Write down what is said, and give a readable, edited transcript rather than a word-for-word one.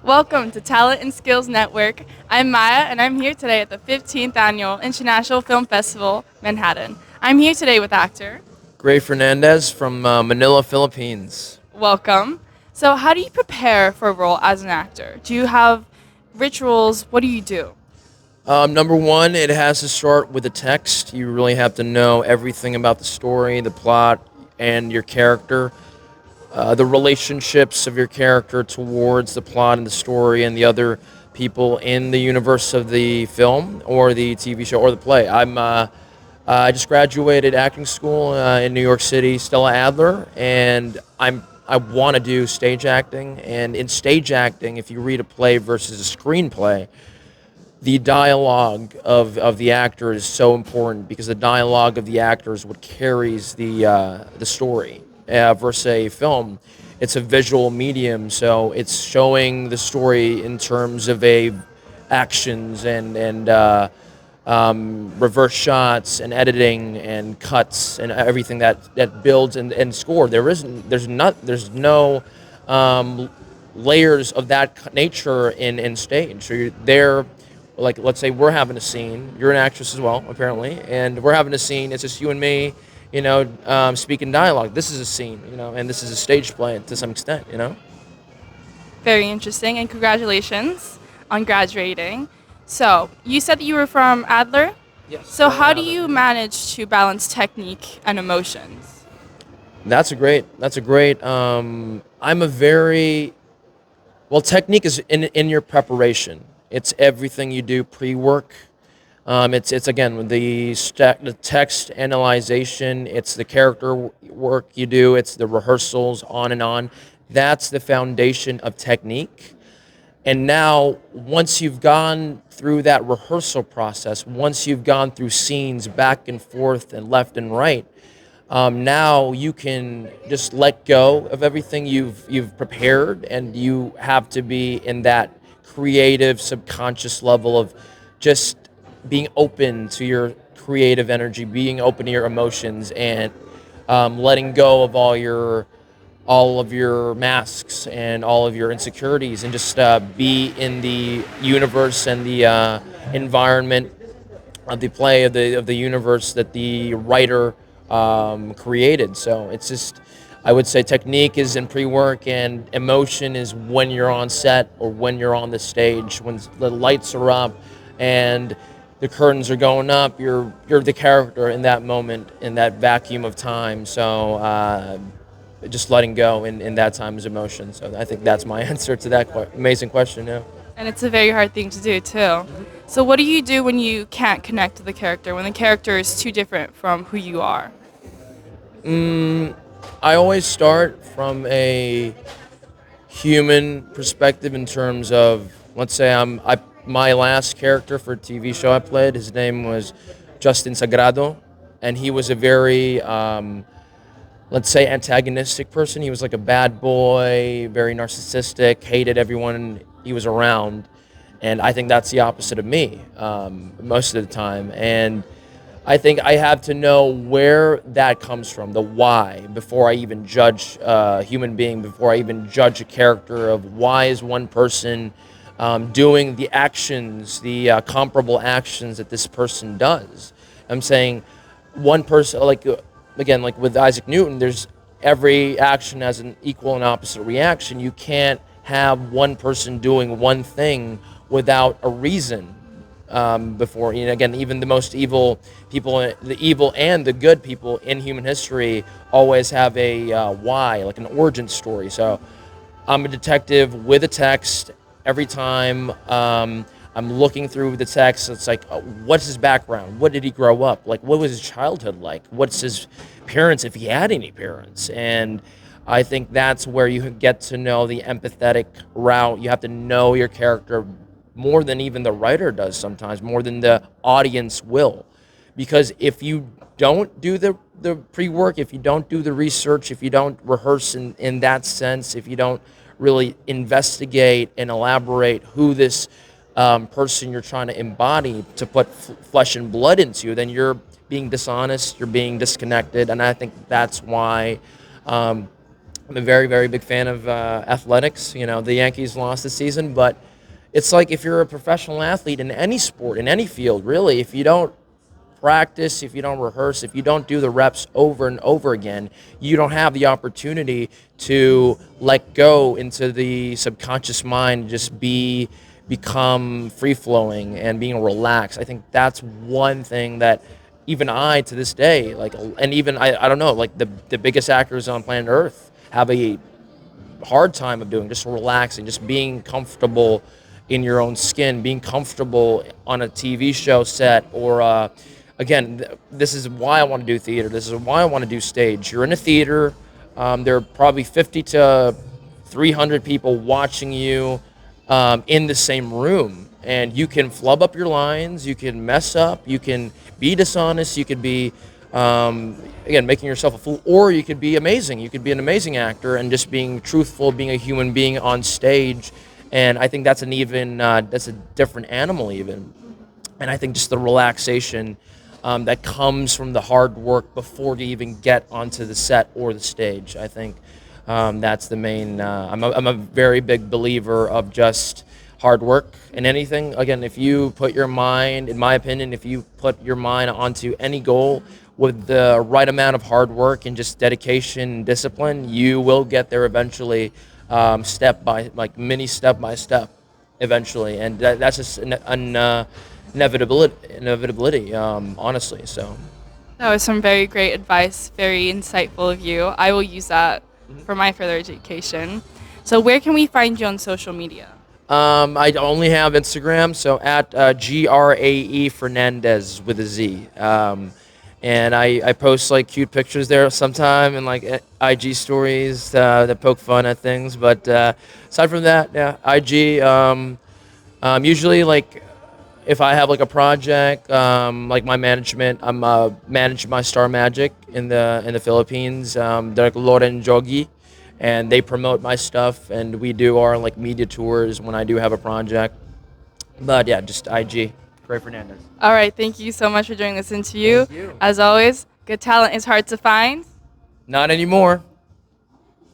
Welcome to Talent and Skills Network. I'm Maya, and I'm here today at the 15th Annual International Film Festival, Manhattan. I'm here today with actor. Grae Fernandez from Manila, Philippines. Welcome. So, how do you prepare for a role as an actor? Do you have rituals? What do you do? Number one, it has to start with the text. You really have to know everything about the story, the plot, and your character. The relationships of your character towards the plot and the story and the other people in the universe of the film or the TV show or the play. I just graduated acting school in New York City, Stella Adler, and I want to do stage acting. And in stage acting, if you read a play versus a screenplay, the dialogue of the actor is so important because the dialogue of the actor is what carries the story. Versus a film, it's a visual medium, so it's showing the story in terms of actions and reverse shots and editing and cuts and everything that builds and score. There's no layers of that nature in stage. So you're there, like let's say we're having a scene. You're an actress as well, apparently, and we're having a scene. It's just you and me, speaking dialogue. This is a scene, and this is a stage play to some extent. Very interesting, and congratulations on graduating. So, you said that you were from Adler? Yes. So, how do you manage to balance technique and emotions? That's a great. I'm a very well. Technique is in your preparation. It's everything you do pre-work. It's again the text analyzation. It's the character work you do. It's the rehearsals on and on. That's the foundation of technique. And now, once you've gone through that rehearsal process, once you've gone through scenes back and forth and left and right, now you can just let go of everything you've prepared, and you have to be in that creative, subconscious level of just being open to your creative energy, being open to your emotions, and letting go of all of your masks and all of your insecurities, and just be in the universe and the environment of the play of the universe that the writer created. So it's just, I would say, technique is in pre-work, and emotion is when you're on set or when you're on the stage, when the lights are up and the curtains are going up. You're the character in that moment, in that vacuum of time. So just letting go in that time is emotion. So I think that's my answer to that amazing question. Yeah. And it's a very hard thing to do, too. So, what do you do when you can't connect to the character, when the character is too different from who you are? I always start from a human perspective in terms of, let's say my last character for a TV show I played, his name was Justin Sagrado, and he was a very let's say antagonistic person. He was like a bad boy, very narcissistic, hated everyone he was around, and I think that's the opposite of me most of the time. And I think I have to know where that comes from, the why, before I even judge a human being, before I even judge a character of why is one person doing the actions, the comparable actions that this person does. I'm saying one person, like again, like with Isaac Newton, there's every action has an equal and opposite reaction. You can't have one person doing one thing without a reason before. Again, even the most evil people, the evil and the good people in human history always have a why, like an origin story. So I'm a detective with a text every time. I'm looking through the text. It's like, what's his background? What did he grow up? Like, what was his childhood like? What's his parents, if he had any parents? And I think that's where you get to know the empathetic route. You have to know your character more than even the writer does sometimes, more than the audience will. Because if you don't do the pre-work, if you don't do the research, if you don't rehearse in that sense, if you don't really investigate and elaborate who this person you're trying to embody to put flesh and blood into, then you're being dishonest, you're being disconnected, and I think that's why I'm a very, very big fan of athletics. You know, the Yankees lost this season, but it's like if you're a professional athlete in any sport, in any field, really, if you don't practice, if you don't rehearse, if you don't do the reps over and over again, you don't have the opportunity to let go into the subconscious mind, just become free flowing and being relaxed. I think that's one thing that even I to this day, like, and even I don't know, like the biggest actors on planet Earth have a hard time of doing, just relaxing, just being comfortable in your own skin, being comfortable on a TV show set, or again, this is why I want to do theater. This is why I want to do stage. You're in a theater. There are probably 50 to 300 people watching you in the same room, and you can flub up your lines. You can mess up. You can be dishonest. You could be again, making yourself a fool, or you could be amazing. You could be an amazing actor and just being truthful, being a human being on stage. And I think that's that's a different animal even. And I think just the relaxation that comes from the hard work before you even get onto the set or the stage. I think that's the main. I'm a very big believer of just hard work in anything. Again, if you put your mind, in my opinion, if you put your mind onto any goal with the right amount of hard work and just dedication and discipline, you will get there eventually, mini step by step, eventually. And that's just an inevitability, honestly. So. That was some very great advice, very insightful of you. I will use that for my further education. So, where can we find you on social media? I only have Instagram, so at Grae Fernandez with a Z. And I post like cute pictures there sometime and like IG stories that poke fun at things. But aside from that, yeah, IG. Usually like if I have like a project, like my management, I'm manage my Star Magic in the Philippines. They're like Loren Jogi, and they promote my stuff, and we do our like media tours when I do have a project. But yeah, just IG, Grae Fernandez. All right, thank you so much for doing this interview. Thank you. As always, good talent is hard to find. Not anymore.